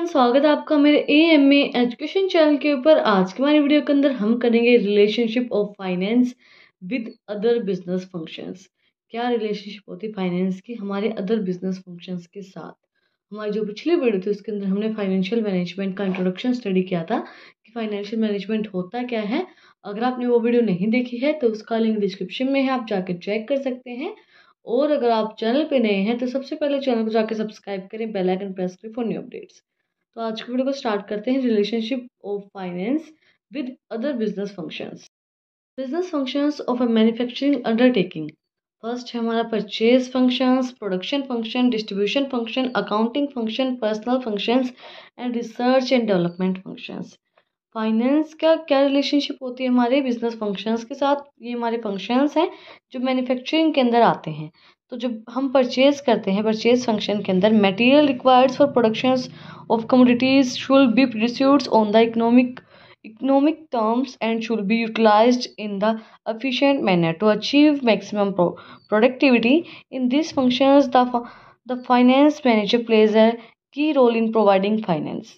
Everyone, स्वागत है आपका मेरे एएमए एजुकेशन चैनल के ऊपर। आज की हमारी वीडियो के अंदर हम करेंगे relationship of finance with other business functions. क्या रिलेशनशिप होती है फाइनेंस की हमारे अदर बिजनेस फंक्शंस के साथ। हमारी जो पिछली वीडियो थी उसके अंदर हमने फाइनेंशियल मैनेजमेंट का इंट्रोडक्शन स्टडी किया था कि फाइनेंशियल मैनेजमेंट होता क्या है। अगर आपने वो वीडियो नहीं देखी है तो उसका लिंक डिस्क्रिप्शन में है, आप जाके चेक कर सकते हैं। और अगर आप चैनल पे नए हैं तो सबसे पहले चैनल को जाके सब्सक्राइब करें, बेल आइकन प्रेस करें फॉर न्यू अपडेट्स। तो आज की वीडियो को स्टार्ट करते हैं। Relationship of finance with other business functions. Business functions of a manufacturing undertaking. First है हमारा purchase functions, production function, distribution function, accounting function, personal functions and research and development functions. Finance का क्या relationship होती है हमारे business functions के साथ। ये हमारे फंक्शंस हैं जो मैन्युफैक्चरिंग के अंदर आते हैं। तो जब हम परचेज करते हैं, परचेज फंक्शन के अंदर material required for productions of commodities should be pursued on the economic terms and should be utilized in the efficient manner to achieve maximum productivity. In these functions, the finance manager plays a key role in providing finance.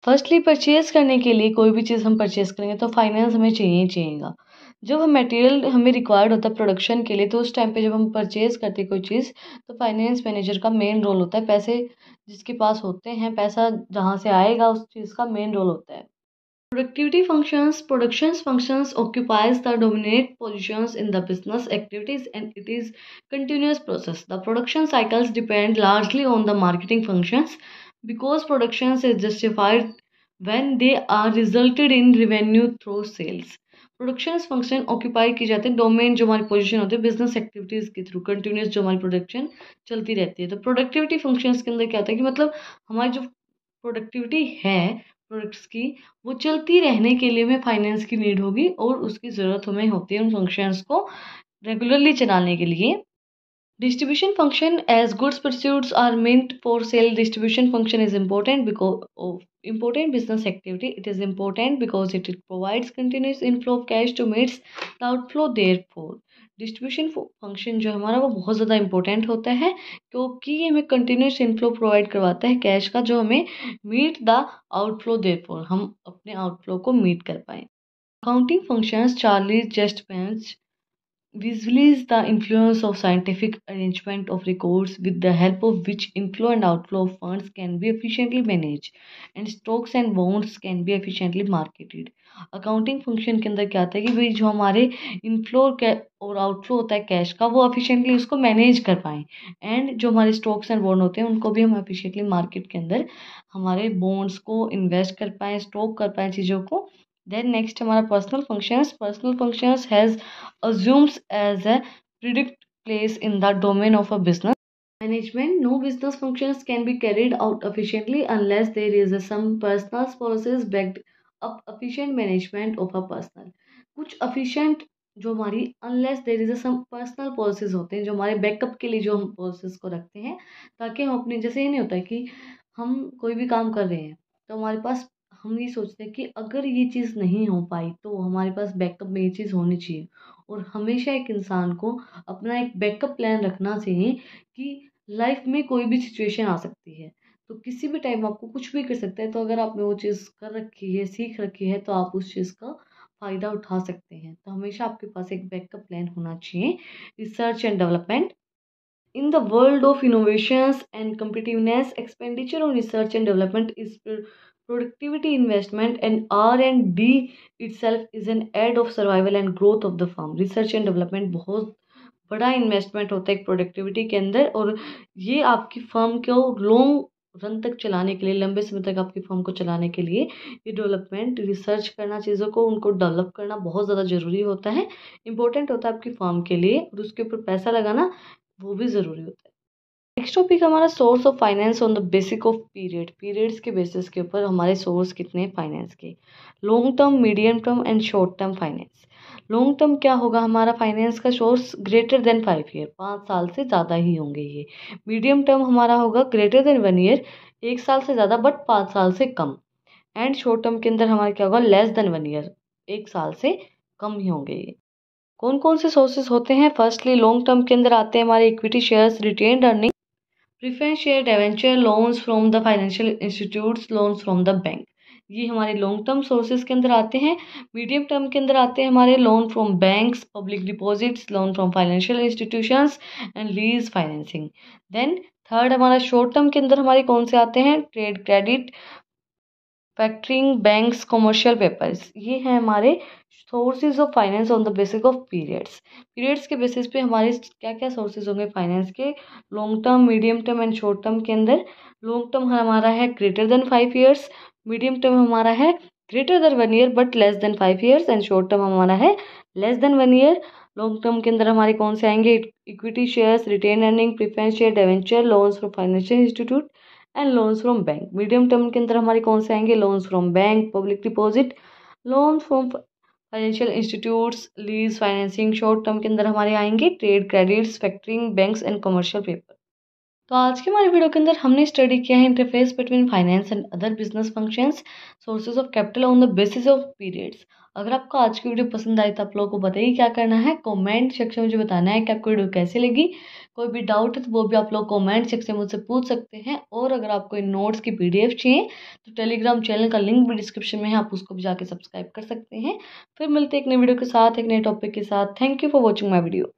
Firstly purchase करने के लिए कोई भी चीज़ हम purchase करेंगे तो finance हमें चाहिए ही चाहिएगा। जब हम मटेरियल हमें रिक्वायर्ड होता है प्रोडक्शन के लिए, तो उस टाइम पे जब हम परचेज करते हैं कोई चीज़, तो फाइनेंस मैनेजर का मेन रोल होता है। पैसे जिसके पास होते हैं, पैसा जहाँ से आएगा उस चीज़ का मेन रोल होता है। Productivity functions, productions functions occupies the dominant positions in the business activities and it is continuous process. The production cycles depend largely on the marketing functions because productions is justified when they are resulted in revenue through sales. Production function occupy की जाते हैं, domain जो हमारी position होती है business activities के through, continuous जो हमारी प्रोडक्शन चलती रहती है। तो प्रोडक्टिविटी फंक्शंस के अंदर क्या होता है कि मतलब हमारी जो प्रोडक्टिविटी है प्रोडक्ट्स की, वो चलती रहने के लिए हमें फाइनेंस की नीड होगी और उसकी ज़रूरत हमें होती है उन फंक्शंस को रेगुलरली चलाने के लिए। Distribution function, as goods pursuits are meant for sale, distribution function is important because of important business activity. It is important because it provides continuous inflow of cash to meet the outflow. Therefore, distribution function जो हमारा वो बहुत ज़्यादा important होता है क्योंकि ये हमें कंटिन्यूस इनफ्लो प्रोवाइड करवाता है कैश का, जो हमें मीट द आउटफ्लो, देयरफॉर हम अपने आउटफ्लो को मीट कर पाएँ। Accounting functions Charlie just pens visualize the influence of scientific arrangement of records with the help of which inflow and outflow of funds can be efficiently managed and stocks and bonds can be efficiently marketed. Accounting function के अंदर क्या आता है कि भाई जो हमारे inflow और आउटफ्लो होता है कैश का, वो एफिशिएंटली उसको मैनेज कर पाएँ एंड जो हमारे स्टॉक्स एंड बॉन्ड होते हैं उनको भी हम एफिशिएंटली मार्केट के अंदर हमारे बॉन्ड्स को इन्वेस्ट कर पाएँ, स्टॉक कर पाएँ चीज़ों को। देन नेक्स्ट हमारा personal functions has assumes as a predict place in the domain of a business management. No business functions can be carried out efficiently unless there is some personal policies backed up efficient management of a personal. कुछ efficient जो हमारी unless there is some personal policies होते हैं जो हमारे backup के लिए जो हम policies को रखते हैं, ताकि हम अपने, जैसे ये नहीं होता है कि हम कोई भी काम कर रहे हैं तो हमारे पास, हम ये सोचते हैं कि अगर ये चीज़ नहीं हो पाई तो हमारे पास बैकअप में ये चीज़ होनी चाहिए। और हमेशा एक इंसान को अपना एक बैकअप प्लान रखना चाहिए कि लाइफ में कोई भी सिचुएशन आ सकती है, तो किसी भी टाइम आपको कुछ भी कर सकता है। तो अगर आपने वो चीज़ कर रखी है, सीख रखी है, तो आप उस चीज़ का फ़ायदा उठा सकते हैं। तो हमेशा आपके पास एक बैकअप प्लान होना चाहिए। Research and development. In the world of innovations and competitiveness, expenditure on research and development is productivity investment, and R&D itself is an aid of survival and growth of the firm. Research and development बहुत बड़ा investment होता है एक productivity के अंदर, और ये आपकी फर्म को लॉन्ग रन तक चलाने के लिए, लंबे समय तक आपकी फर्म को चलाने के लिए ये डेवलपमेंट, रिसर्च करना, चीज़ों को उनको डेवलप करना बहुत ज़्यादा ज़रूरी होता है, इंपॉर्टेंट होता है आपकी फर्म के लिए, और उसके ऊपर पैसा लगाना वो भी ज़रूरी होता है। नेक्स्ट टॉपिक हमारा source of finance on the basic of periods के बेसिस के ऊपर हमारे सोर्स कितने हैं फाइनेंस के। Long term, medium term and short term finance. Long term क्या होगा हमारा फाइनेंस का सोर्स, ग्रेटर देन 5 ईयर, 5 साल से ज़्यादा ही होंगे ये। मीडियम टर्म हमारा होगा ग्रेटर देन 1 ईयर, 1 साल से ज़्यादा बट 5 साल से कम। एंड शॉर्ट टर्म के अंदर हमारा क्या होगा, लेस देन 1 ईयर, 1 साल से कम ही होंगे ये। कौन कौन से सोर्सेज होते हैं। फर्स्टली लॉन्ग टर्म के अंदर आते हैं हमारे equity shares, retained earning, preference share debenture, loans from the financial institutes, loans from the bank. ये हमारे लॉन्ग टर्म सोर्सेज के अंदर आते हैं। मीडियम टर्म के अंदर आते हैं हमारे loan from banks, public deposits, loan from financial institutions and lease financing. Then third हमारा शॉर्ट टर्म के अंदर हमारे कौन से आते हैं? Trade credit, factoring, banks, commercial papers. ये हैं हमारे sources of finance on the basis of periods. Periods के बेसिस पे हमारे क्या क्या सोर्सेज होंगे फाइनेंस के? Long term, medium term and short term के अंदर लॉन्ग टर्म हमारा है greater then 5 years, medium term हमारा है greater than 1 year but less than 5 years, and short term हमारा है less than 1 year. Long term के अंदर हमारे कौन से आएंगे? Equity shares, retained earning, preference share, debenture, loans from financial institute and loans from bank. Medium term के अंदर हमारे कौन से आएंगे? Loans from bank, public deposit, loan from financial institutes, lease financing. Short term के अंदर हमारे आएंगे trade credits, factoring, banks and commercial paper. तो आज के हमारे वीडियो के अंदर हमने स्टडी किया है interface between finance and other business functions, sources of capital on the basis of periods. अगर आपको आज की वीडियो पसंद आई तो आप लोगों को बताइए क्या करना है, कमेंट सेक्शन में मुझे बताना है कि आपको वीडियो कैसी लगी। कोई भी डाउट है तो वो भी आप लोग कमेंट सेक्शन में मुझसे पूछ सकते हैं। और अगर आपको इन नोट्स की PDF चाहिए तो टेलीग्राम चैनल का लिंक भी डिस्क्रिप्शन में है, आप उसको भी जाके सब्सक्राइब कर सकते हैं। फिर मिलते हैं एक नई वीडियो के साथ, एक नए टॉपिक के साथ। Thank you for watching my video.